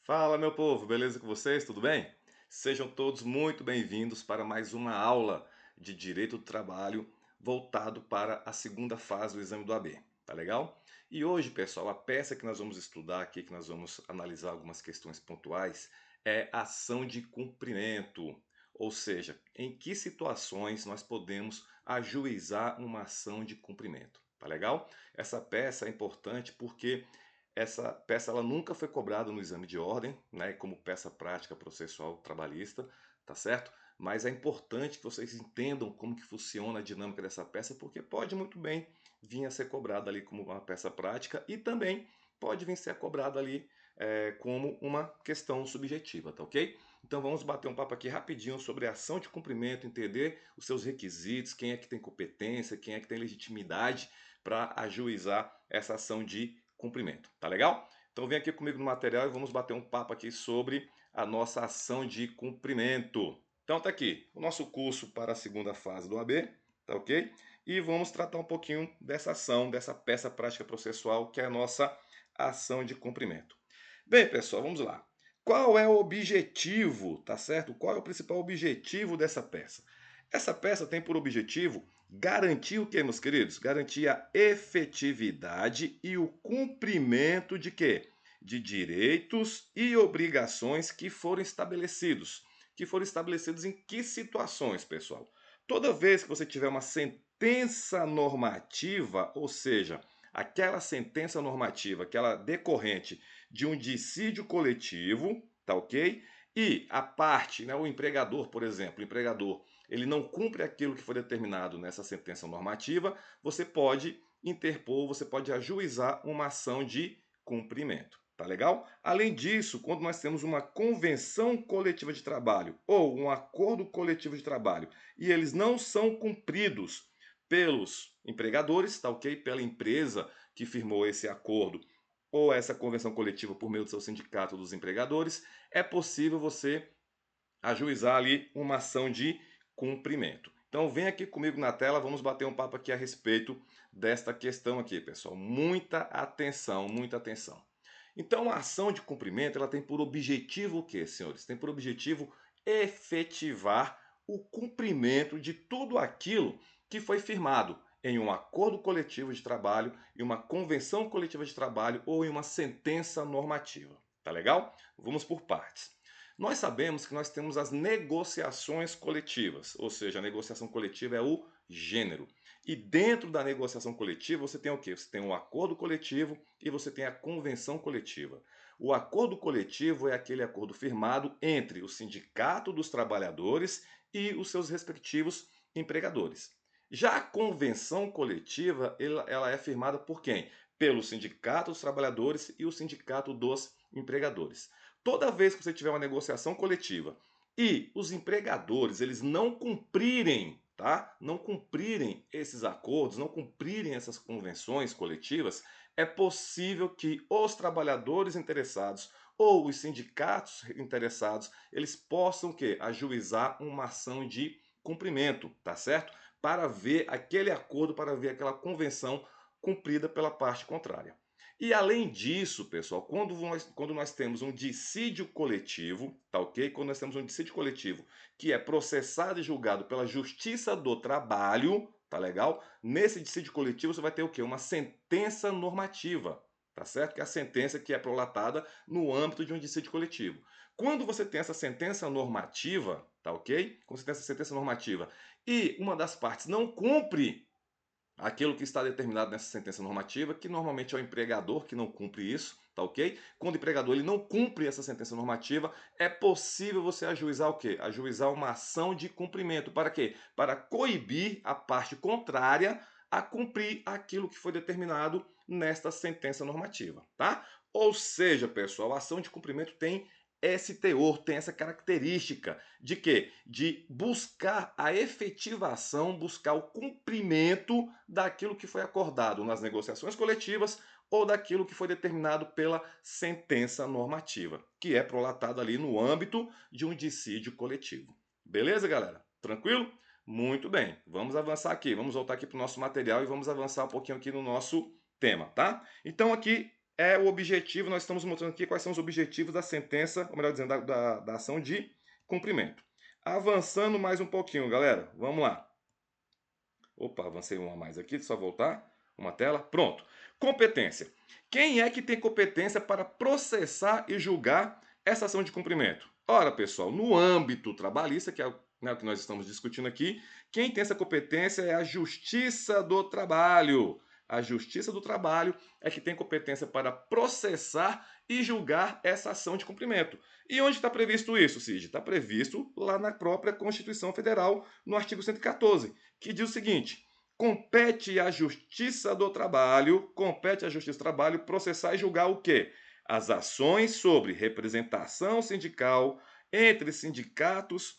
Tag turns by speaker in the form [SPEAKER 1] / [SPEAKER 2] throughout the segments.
[SPEAKER 1] Fala, meu povo, beleza com vocês? Tudo bem? Sejam todos muito bem-vindos para mais uma aula de Direito do Trabalho voltado para a segunda fase do exame do AB, tá legal? E hoje, pessoal, a peça que nós vamos estudar aqui, que nós vamos analisar algumas questões pontuais, é ação de cumprimento, ou seja, em que situações nós podemos ajuizar uma ação de cumprimento, tá legal? Essa peça é importante porque essa peça ela nunca foi cobrada no exame de ordem, né, como peça prática processual trabalhista, tá certo? Mas é importante que vocês entendam como que funciona a dinâmica dessa peça, porque pode muito bem vir a ser cobrada ali como uma peça prática e também pode vir a ser cobrada ali como uma questão subjetiva, tá ok? Então vamos bater um papo aqui rapidinho sobre a ação de cumprimento, entender os seus requisitos, quem é que tem competência, quem é que tem legitimidade para ajuizar essa ação de cumprimento, tá legal? Então vem aqui comigo no material e vamos bater um papo aqui sobre a nossa ação de cumprimento. Então tá aqui, o nosso curso para a segunda fase do AB, tá ok? E vamos tratar um pouquinho dessa ação, dessa peça prática processual que é a nossa ação de cumprimento. Bem, pessoal, vamos lá. Qual é o objetivo, tá certo? Qual é o principal objetivo dessa peça? Essa peça tem por objetivo garantir o que, meus queridos? Garantir a efetividade e o cumprimento de quê? De direitos e obrigações que foram estabelecidos. Que foram estabelecidos em que situações, pessoal? Toda vez que você tiver uma sentença normativa, ou seja, aquela sentença normativa, aquela decorrente de um dissídio coletivo, tá ok? E a parte, né, o empregador, por exemplo, o empregador, ele não cumpre aquilo que foi determinado nessa sentença normativa, você pode interpor, você pode ajuizar uma ação de cumprimento. Tá legal? Além disso, quando nós temos uma convenção coletiva de trabalho ou um acordo coletivo de trabalho e eles não são cumpridos pelos empregadores, tá ok? Pela empresa que firmou esse acordo ou essa convenção coletiva por meio do seu sindicato dos empregadores, é possível você ajuizar ali uma ação de cumprimento. Então vem aqui comigo na tela, vamos bater um papo aqui a respeito desta questão aqui, pessoal. Muita atenção, muita atenção. Então a ação de cumprimento, ela tem por objetivo o quê, senhores? Tem por objetivo efetivar o cumprimento de tudo aquilo que foi firmado em um acordo coletivo de trabalho, em uma convenção coletiva de trabalho ou em uma sentença normativa. Tá legal? Vamos por partes. Nós sabemos que nós temos as negociações coletivas, ou seja, a negociação coletiva é o gênero. E dentro da negociação coletiva você tem o quê? Você tem um acordo coletivo e você tem a convenção coletiva. O acordo coletivo é aquele acordo firmado entre o sindicato dos trabalhadores e os seus respectivos empregadores. Já a convenção coletiva, ela é firmada por quem? Pelo sindicato dos trabalhadores e o sindicato dos empregadores. Toda vez que você tiver uma negociação coletiva e os empregadores eles não cumprirem, tá? Não cumprirem esses acordos, não cumprirem essas convenções coletivas, é possível que os trabalhadores interessados ou os sindicatos interessados, eles possam que ajuizar uma ação de cumprimento, tá certo? Para ver aquele acordo, para ver aquela convenção cumprida pela parte contrária. E além disso, pessoal, quando nós temos um dissídio coletivo, tá ok? Quando nós temos um dissídio coletivo que é processado e julgado pela Justiça do Trabalho, tá legal? Nesse dissídio coletivo você vai ter o quê? Uma sentença normativa, tá certo? Que é a sentença que é prolatada no âmbito de um dissídio coletivo. Quando você tem essa sentença normativa, tá ok? Quando você tem essa sentença normativa e uma das partes não cumpre aquilo que está determinado nessa sentença normativa, que normalmente é o empregador que não cumpre isso, tá ok? Quando o empregador ele não cumpre essa sentença normativa, é possível você ajuizar o quê? Ajuizar uma ação de cumprimento. Para quê? Para coibir a parte contrária a cumprir aquilo que foi determinado nesta sentença normativa, tá? Ou seja, pessoal, a ação de cumprimento tem esse teor, tem essa característica de quê? De buscar a efetivação, buscar o cumprimento daquilo que foi acordado nas negociações coletivas ou daquilo que foi determinado pela sentença normativa, que é prolatada ali no âmbito de um dissídio coletivo. Beleza, galera? Tranquilo? Muito bem. Vamos avançar aqui. Vamos voltar aqui para o nosso material e vamos avançar um pouquinho aqui no nosso tema, tá? Então aqui é o objetivo, nós estamos mostrando aqui quais são os objetivos da sentença, ou melhor dizendo, da ação de cumprimento. Avançando mais um pouquinho, galera, vamos lá. Opa, avancei uma a mais aqui, só voltar uma tela. Pronto. Competência. Quem é que tem competência para processar e julgar essa ação de cumprimento? Ora, pessoal, no âmbito trabalhista, que é o que nós estamos discutindo aqui, quem tem essa competência é a Justiça do Trabalho. A Justiça do Trabalho é que tem competência para processar e julgar essa ação de cumprimento. E onde está previsto isso, Cid? Está previsto lá na própria Constituição Federal, no artigo 114, que diz o seguinte: compete à Justiça do Trabalho processar e julgar o quê? As ações sobre representação sindical entre sindicatos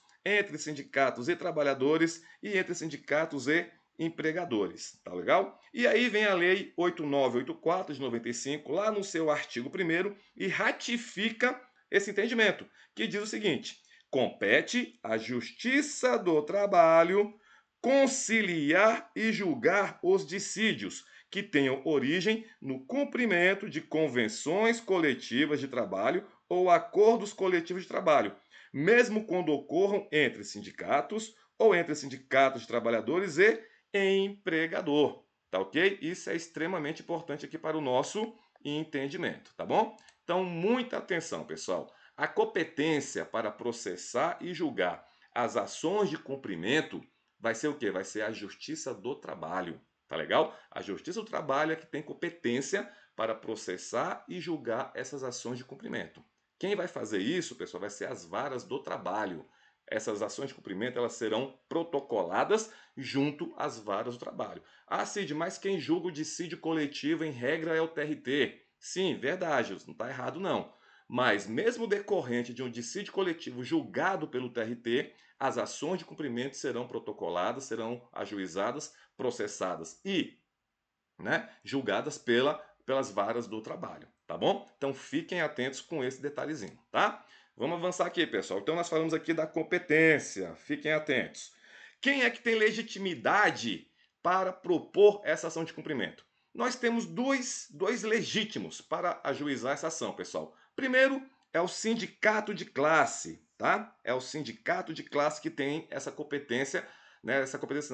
[SPEAKER 1] e trabalhadores e entre sindicatos e empregadores, tá legal? E aí vem a lei 8984 de 95, lá no seu artigo 1º, e ratifica esse entendimento, que diz o seguinte: compete à Justiça do Trabalho conciliar e julgar os dissídios que tenham origem no cumprimento de convenções coletivas de trabalho ou acordos coletivos de trabalho, mesmo quando ocorram entre sindicatos ou entre sindicatos de trabalhadores e empregador, tá ok? Isso é extremamente importante aqui para o nosso entendimento, tá bom? Então, muita atenção, pessoal. A competência para processar e julgar as ações de cumprimento vai ser o quê? Vai ser a Justiça do Trabalho, tá legal? A Justiça do Trabalho é que tem competência para processar e julgar essas ações de cumprimento. Quem vai fazer isso, pessoal, vai ser as varas do trabalho. Essas ações de cumprimento elas serão protocoladas junto às varas do trabalho. Ah, Cid, mas quem julga o dissídio coletivo em regra é o TRT. Sim, verdade, não está errado não. Mas mesmo decorrente de um dissídio coletivo julgado pelo TRT, as ações de cumprimento serão protocoladas, serão ajuizadas, processadas e julgadas pelas varas do trabalho, tá bom? Então fiquem atentos com esse detalhezinho, tá? Vamos avançar aqui, pessoal. Então nós falamos aqui da competência, fiquem atentos. Quem é que tem legitimidade para propor essa ação de cumprimento? Nós temos dois legítimos para ajuizar essa ação, pessoal. Primeiro é o sindicato de classe, tá? É o sindicato de classe que tem essa competência,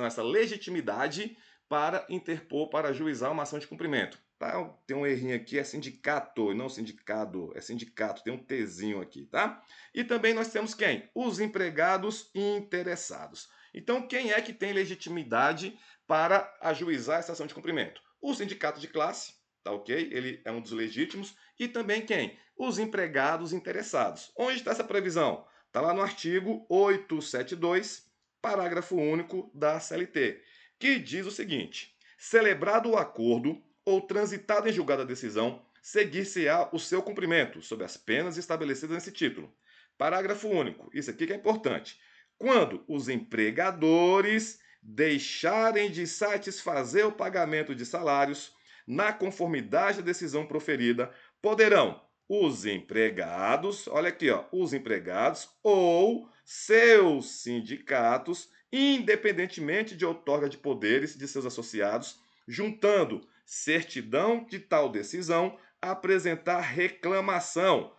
[SPEAKER 1] essa legitimidade para interpor, para ajuizar uma ação de cumprimento. Tá? Tem um errinho aqui, é sindicato, não sindicado, é sindicato, tem um Tzinho aqui, tá? E também nós temos quem? Os empregados interessados. Então, quem é que tem legitimidade para ajuizar essa ação de cumprimento? O sindicato de classe, tá ok? Ele é um dos legítimos. E também quem? Os empregados interessados. Onde está essa previsão? Está lá no artigo 872, parágrafo único da CLT, que diz o seguinte: celebrado o acordo ou transitado em julgada a decisão, seguir-se-á o seu cumprimento, sob as penas estabelecidas nesse título. Parágrafo único. Isso aqui que é importante. Quando os empregadores deixarem de satisfazer o pagamento de salários na conformidade da decisão proferida, poderão os empregados, olha aqui, ó, os empregados ou seus sindicatos, independentemente de outorga de poderes de seus associados, juntando certidão de tal decisão, apresentar reclamação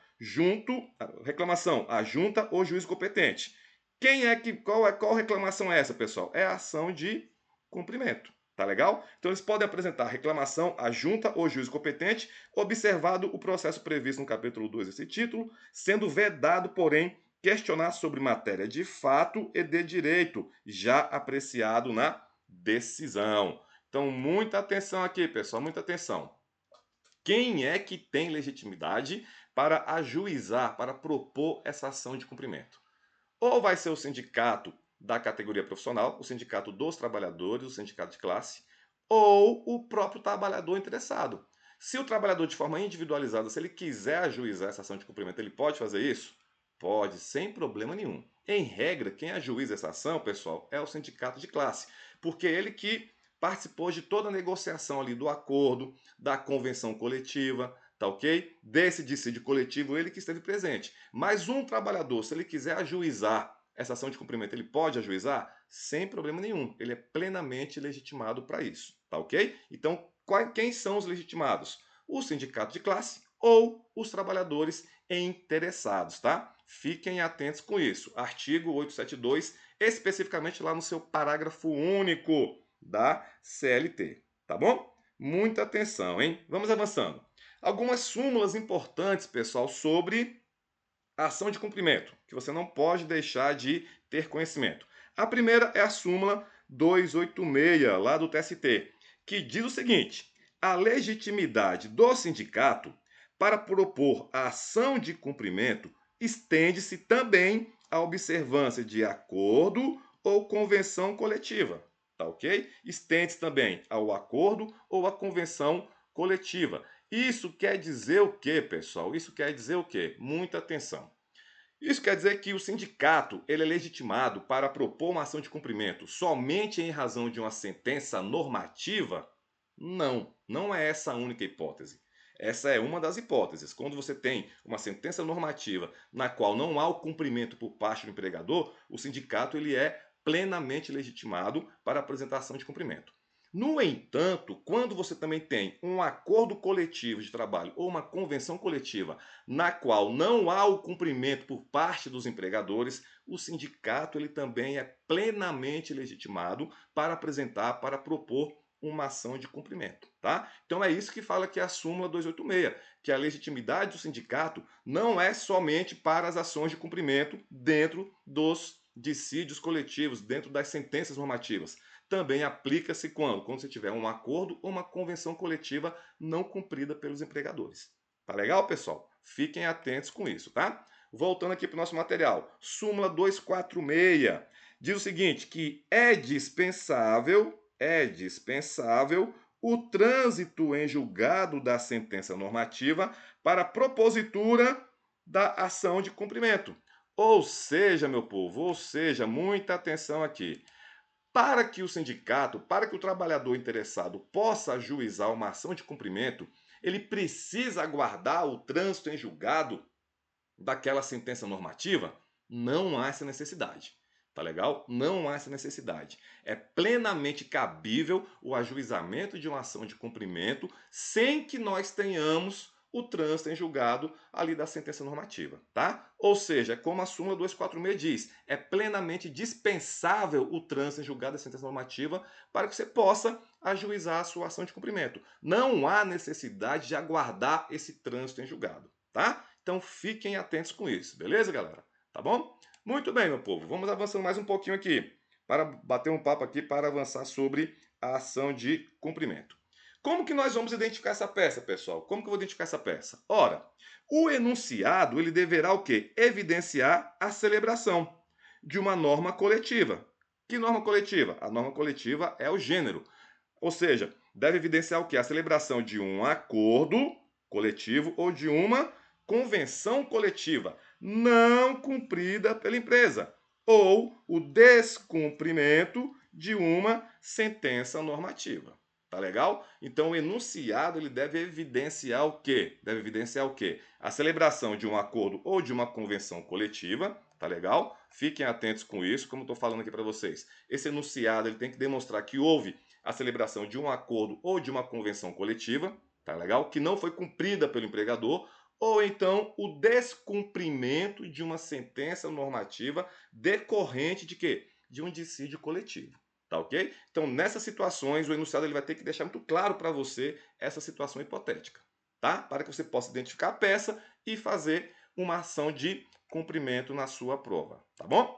[SPEAKER 1] à junta ou juiz competente. Qual reclamação é essa, pessoal? É a ação de cumprimento. Tá legal? Então eles podem apresentar reclamação à junta ou juiz competente, observado o processo previsto no capítulo 2 desse título, sendo vedado, porém, questionar sobre matéria de fato e de direito, já apreciado na decisão. Então, muita atenção aqui, pessoal, muita atenção. Quem é que tem legitimidade para ajuizar, para propor essa ação de cumprimento? Ou vai ser o sindicato da categoria profissional, o sindicato dos trabalhadores, o sindicato de classe, ou o próprio trabalhador interessado. Se o trabalhador, de forma individualizada, se ele quiser ajuizar essa ação de cumprimento, ele pode fazer isso? Pode, sem problema nenhum. Em regra, quem ajuiza essa ação, pessoal, é o sindicato de classe, porque é ele que participou de toda a negociação ali do acordo, da convenção coletiva, tá ok? Desse dissídio coletivo, ele que esteve presente. Mas um trabalhador, se ele quiser ajuizar essa ação de cumprimento, ele pode ajuizar? Sem problema nenhum. Ele é plenamente legitimado para isso, tá ok? Então, quem são os legitimados? o sindicato de classe ou os trabalhadores interessados, tá? Fiquem atentos com isso. Artigo 872, especificamente lá no seu parágrafo único da CLT, tá bom? Muita atenção, hein? Vamos avançando. Algumas súmulas importantes, pessoal, sobre a ação de cumprimento, que você não pode deixar de ter conhecimento. A primeira é a súmula 286, lá do TST, que diz o seguinte: a legitimidade do sindicato para propor a ação de cumprimento estende-se também à observância de acordo ou convenção coletiva. Tá ok? Estende-se também ao acordo ou à convenção coletiva. Isso quer dizer o quê, pessoal? Isso quer dizer o quê? Muita atenção. Isso quer dizer que o sindicato ele é legitimado para propor uma ação de cumprimento somente em razão de uma sentença normativa? Não, não é essa a única hipótese. Essa é uma das hipóteses. Quando você tem uma sentença normativa na qual não há o cumprimento por parte do empregador, o sindicato ele é plenamente legitimado para a apresentação de cumprimento. No entanto, quando você também tem um acordo coletivo de trabalho ou uma convenção coletiva na qual não há o cumprimento por parte dos empregadores, o sindicato ele também é plenamente legitimado para apresentar, para propor uma ação de cumprimento, tá? Então é isso que fala aqui a súmula 286, que a legitimidade do sindicato não é somente para as ações de cumprimento dentro dos dissídios coletivos, dentro das sentenças normativas. Também aplica-se quando? Quando você tiver um acordo ou uma convenção coletiva não cumprida pelos empregadores. Tá legal, pessoal? Fiquem atentos com isso, tá? Voltando aqui para o nosso material. Súmula 246 diz o seguinte, que é dispensável o trânsito em julgado da sentença normativa para propositura da ação de cumprimento. Ou seja, meu povo, muita atenção aqui. Para que o sindicato, para que o trabalhador interessado possa ajuizar uma ação de cumprimento, ele precisa aguardar o trânsito em julgado daquela sentença normativa? Não há essa necessidade. Tá legal? Não há essa necessidade. É plenamente cabível o ajuizamento de uma ação de cumprimento sem que nós tenhamos o trânsito em julgado ali da sentença normativa, tá? Ou seja, como a súmula 246 diz, é plenamente dispensável o trânsito em julgado da sentença normativa para que você possa ajuizar a sua ação de cumprimento. Não há necessidade de aguardar esse trânsito em julgado, tá? Então fiquem atentos com isso, beleza, galera? Tá bom? Muito bem, meu povo. Vamos avançando mais um pouquinho aqui para bater um papo aqui para avançar sobre a ação de cumprimento. Como que nós vamos identificar essa peça, pessoal? Como que eu vou identificar essa peça? Ora, o enunciado ele deverá o quê? Evidenciar a celebração de uma norma coletiva. Que norma coletiva? A norma coletiva é o gênero. Ou seja, deve evidenciar o quê? A celebração de um acordo coletivo ou de uma convenção coletiva não cumprida pela empresa ou o descumprimento de uma sentença normativa. Tá legal? Então o enunciado ele deve evidenciar o quê? Deve evidenciar o quê? A celebração de um acordo ou de uma convenção coletiva, tá legal? Fiquem atentos com isso, como eu estou falando aqui para vocês. Esse enunciado ele tem que demonstrar que houve a celebração de um acordo ou de uma convenção coletiva, tá legal? Que não foi cumprida pelo empregador, ou então o descumprimento de uma sentença normativa decorrente de quê? De um dissídio coletivo. Tá ok? Então, nessas situações, o enunciado ele vai ter que deixar muito claro para você essa situação hipotética, tá? Para que você possa identificar a peça e fazer uma ação de cumprimento na sua prova, tá bom?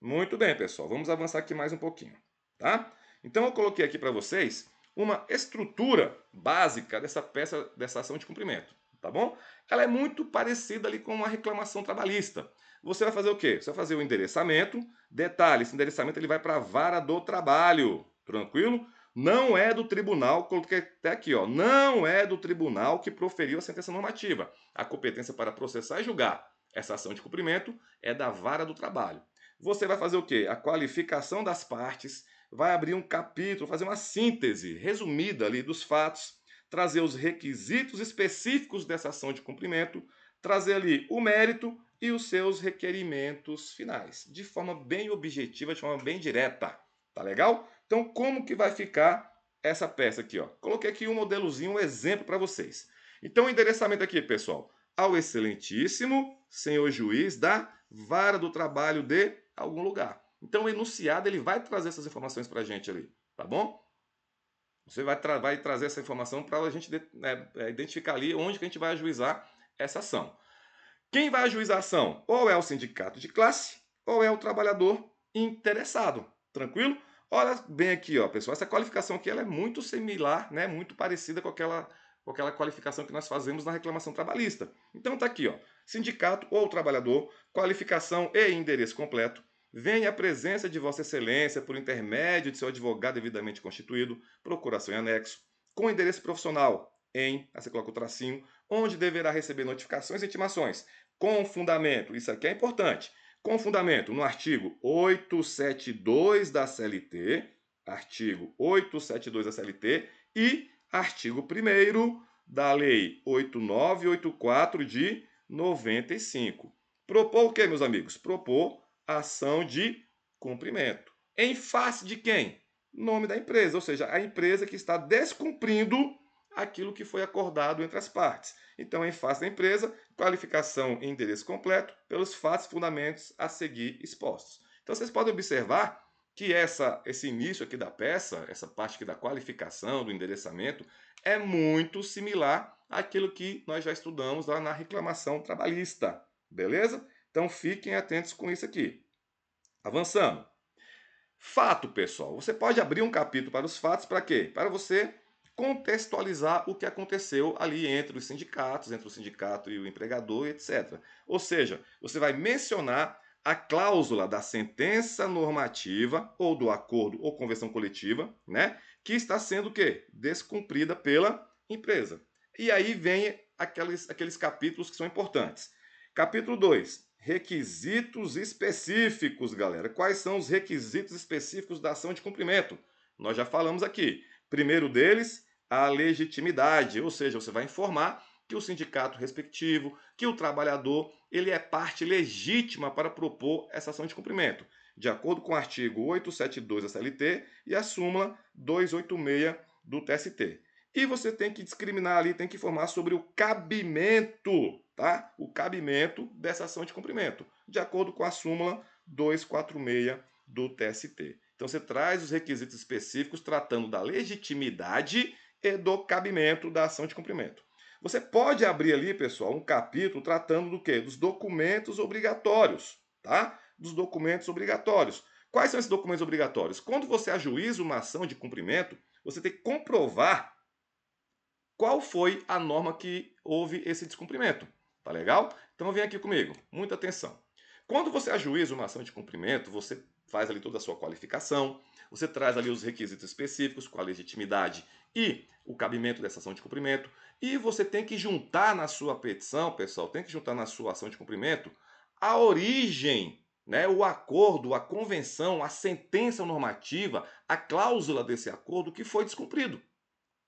[SPEAKER 1] Muito bem, pessoal. Vamos avançar aqui mais um pouquinho, tá? Então, eu coloquei aqui para vocês uma estrutura básica dessa peça, dessa ação de cumprimento, tá bom? Ela é muito parecida ali com uma reclamação trabalhista. Você vai fazer o quê? Você vai fazer o endereçamento. Detalhe, esse endereçamento ele vai para a vara do trabalho, tranquilo? Não é do tribunal, coloquei até aqui, ó, não é do tribunal que proferiu a sentença normativa. A competência para processar e julgar essa ação de cumprimento é da vara do trabalho. Você vai fazer o quê? A qualificação das partes, vai abrir um capítulo, fazer uma síntese resumida ali dos fatos, trazer os requisitos específicos dessa ação de cumprimento, trazer ali o mérito e os seus requerimentos finais, de forma bem objetiva, de forma bem direta. Tá legal? Então, como que vai ficar essa peça aqui, ó. Coloquei aqui um modelozinho, um exemplo para vocês. Então, o endereçamento aqui, pessoal, ao excelentíssimo senhor juiz da vara do trabalho de algum lugar. Então, o enunciado ele vai trazer essas informações para a gente ali, tá bom? Você vai trazer essa informação para a gente identificar ali onde que a gente vai ajuizar essa ação. Quem vai ajuizar a ação? Ou é o sindicato de classe, ou é o trabalhador interessado. Tranquilo? Olha bem aqui, ó, pessoal. Essa qualificação aqui ela é muito similar, né? Muito parecida com aquela qualificação que nós fazemos na reclamação trabalhista. Então tá aqui, ó. Sindicato ou trabalhador, qualificação e endereço completo. Venha à presença de Vossa Excelência por intermédio de seu advogado devidamente constituído, procuração em anexo, com endereço profissional em, aí você coloca o tracinho, onde deverá receber notificações e intimações, com fundamento, isso aqui é importante, com fundamento no artigo 872 da CLT, artigo 872 da CLT e artigo 1º da Lei 8984 de 95. Propor o que, meus amigos? Propor ação de cumprimento. Em face de quem? Nome da empresa, ou seja, a empresa que está descumprindo aquilo que foi acordado entre as partes. Então, em face da empresa, qualificação e endereço completo pelos fatos e fundamentos a seguir expostos. Então, vocês podem observar que esse início aqui da peça, essa parte aqui da qualificação, do endereçamento, é muito similar àquilo que nós já estudamos lá na reclamação trabalhista. Beleza? Então, fiquem atentos com isso aqui. Avançando. Fato, pessoal. Você pode abrir um capítulo para os fatos para quê? Para você contextualizar o que aconteceu ali entre os sindicatos, entre o sindicato e o empregador, etc. Ou seja, você vai mencionar a cláusula da sentença normativa ou do acordo ou convenção coletiva, né, que está sendo o quê? Descumprida pela empresa. E aí vem aqueles capítulos que são importantes. Capítulo 2. Requisitos específicos, galera. Quais são os requisitos específicos da ação de cumprimento? Nós já falamos aqui. Primeiro deles, a legitimidade, ou seja, você vai informar que o sindicato respectivo, que o trabalhador, ele é parte legítima para propor essa ação de cumprimento, de acordo com o artigo 872 da CLT e a súmula 286 do TST. E você tem que discriminar ali, tem que informar sobre o cabimento, tá? O cabimento dessa ação de cumprimento, de acordo com a súmula 246 do TST. Então você traz os requisitos específicos tratando da legitimidade e do cabimento da ação de cumprimento. Você pode abrir ali, pessoal, um capítulo tratando do quê? Dos documentos obrigatórios, tá? Dos documentos obrigatórios. Quais são esses documentos obrigatórios? Quando você ajuiza uma ação de cumprimento, você tem que comprovar qual foi a norma que houve esse descumprimento. Tá legal? Então vem aqui comigo, muita atenção. Quando você ajuiza uma ação de cumprimento, você faz ali toda a sua qualificação, você traz ali os requisitos específicos com a legitimidade e o cabimento dessa ação de cumprimento, e você tem que juntar na sua petição, pessoal, tem que juntar na sua ação de cumprimento a origem, né, o acordo, a convenção, a sentença normativa, a cláusula desse acordo que foi descumprido.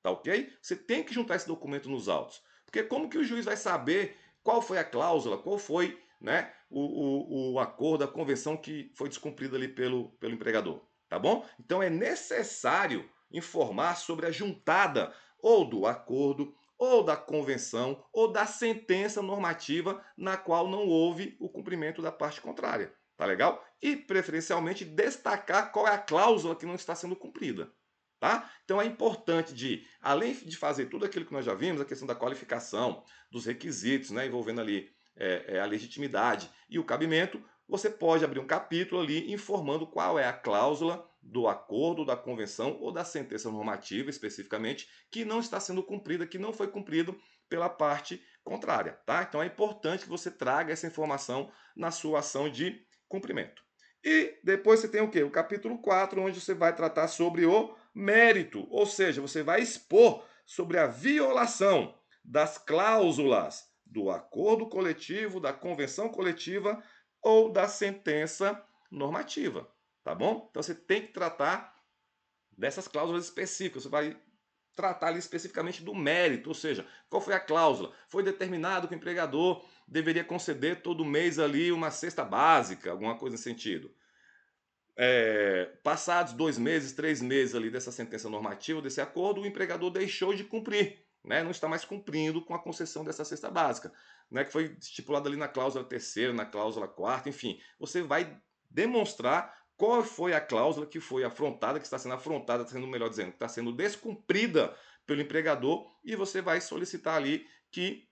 [SPEAKER 1] Tá ok? Você tem que juntar esse documento nos autos. Porque como que o juiz vai saber qual foi a cláusula, qual foi, né, o acordo, a convenção que foi descumprida ali pelo empregador? Tá bom? Então é necessário informar sobre a juntada ou do acordo, ou da convenção, ou da sentença normativa na qual não houve o cumprimento da parte contrária. Tá legal? E preferencialmente destacar qual é a cláusula que não está sendo cumprida. Tá? Então é importante além de fazer tudo aquilo que nós já vimos, a questão da qualificação, dos requisitos, né, envolvendo ali a legitimidade e o cabimento, você pode abrir um capítulo ali informando qual é a cláusula do acordo, da convenção ou da sentença normativa, especificamente, que não está sendo cumprida, que não foi cumprido pela parte contrária. Tá? Então é importante que você traga essa informação na sua ação de cumprimento. E depois você tem o quê? O capítulo 4, onde você vai tratar sobre o mérito, ou seja, você vai expor sobre a violação das cláusulas do acordo coletivo, da convenção coletiva ou da sentença normativa, tá bom? Então você tem que tratar dessas cláusulas específicas, você vai tratar ali especificamente do mérito, ou seja, qual foi a cláusula? Foi determinado que o empregador deveria conceder todo mês ali uma cesta básica, alguma coisa nesse sentido. passados 2 meses, 3 meses ali dessa sentença normativa, desse acordo, o empregador deixou de cumprir, né? Não está mais cumprindo com a concessão dessa cesta básica, né? Que foi estipulada ali na cláusula terceira, na cláusula quarta, enfim. Você vai demonstrar qual foi a cláusula que foi afrontada, que está sendo afrontada, está sendo, melhor dizendo, que está sendo descumprida pelo empregador, e você vai solicitar ali que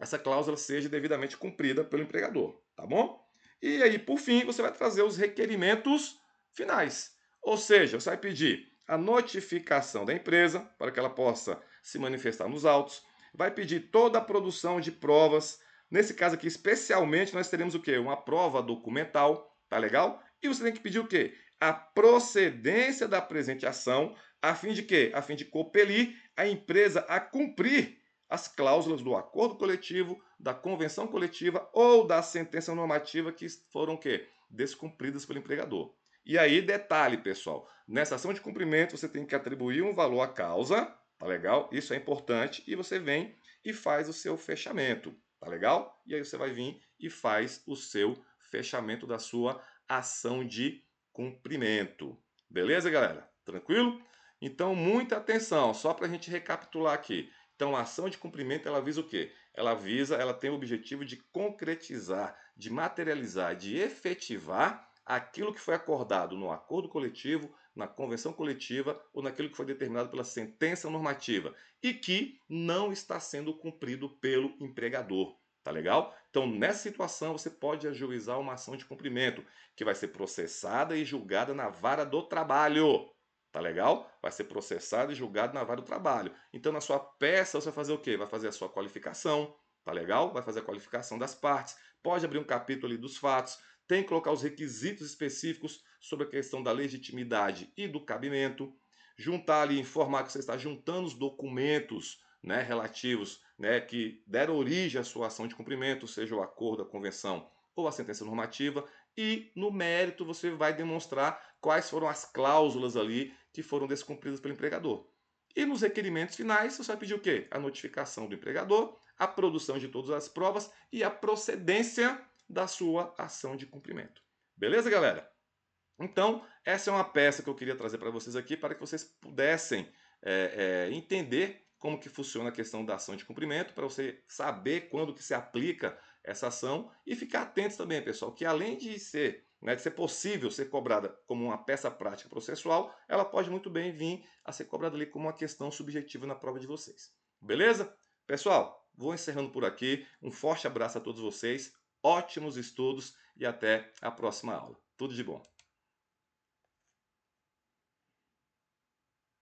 [SPEAKER 1] essa cláusula seja devidamente cumprida pelo empregador, tá bom? E aí, por fim, você vai trazer os requerimentos finais. Ou seja, você vai pedir a notificação da empresa para que ela possa se manifestar nos autos, vai pedir toda a produção de provas. Nesse caso aqui, especialmente, nós teremos o quê? Uma prova documental, tá legal? E você tem que pedir o quê? A procedência da presente ação, a fim de quê? A fim de compelir a empresa a cumprir as cláusulas do acordo coletivo, da convenção coletiva ou da sentença normativa que foram o quê? Descumpridas pelo empregador. E aí, detalhe, pessoal, nessa ação de cumprimento você tem que atribuir um valor à causa, tá legal? Isso é importante, e você vem e faz o seu fechamento, tá legal? E aí você vai vir e faz o seu fechamento da sua ação de cumprimento. Beleza, galera? Tranquilo? Então, muita atenção, só para a gente recapitular aqui. Então, a ação de cumprimento, ela visa o quê? Ela tem o objetivo de concretizar, de materializar, de efetivar aquilo que foi acordado no acordo coletivo, na convenção coletiva ou naquilo que foi determinado pela sentença normativa e que não está sendo cumprido pelo empregador. Tá legal? Então, nessa situação, você pode ajuizar uma ação de cumprimento, que vai ser processada e julgada na vara do trabalho. Tá legal? Vai ser processado e julgado na vara do trabalho. Então, na sua peça, você vai fazer o quê? Vai fazer a sua qualificação, tá legal? Vai fazer a qualificação das partes, pode abrir um capítulo ali dos fatos, tem que colocar os requisitos específicos sobre a questão da legitimidade e do cabimento, juntar ali, informar que você está juntando os documentos, né, relativos, né, que deram origem à sua ação de cumprimento, seja o acordo, a convenção ou a sentença normativa, e no mérito você vai demonstrar quais foram as cláusulas ali que foram descumpridas pelo empregador. E nos requerimentos finais, você vai pedir o quê? A notificação do empregador, a produção de todas as provas e a procedência da sua ação de cumprimento. Beleza, galera? Então, essa é uma peça que eu queria trazer para vocês aqui, para que vocês pudessem entender como que funciona a questão da ação de cumprimento, para você saber quando que se aplica essa ação e ficar atentos também, pessoal, que além de ser, né, de ser possível ser cobrada como uma peça prática processual, ela pode muito bem vir a ser cobrada ali como uma questão subjetiva na prova de vocês. Beleza? Pessoal, vou encerrando por aqui. Um forte abraço a todos vocês, ótimos estudos e até a próxima aula. Tudo de bom.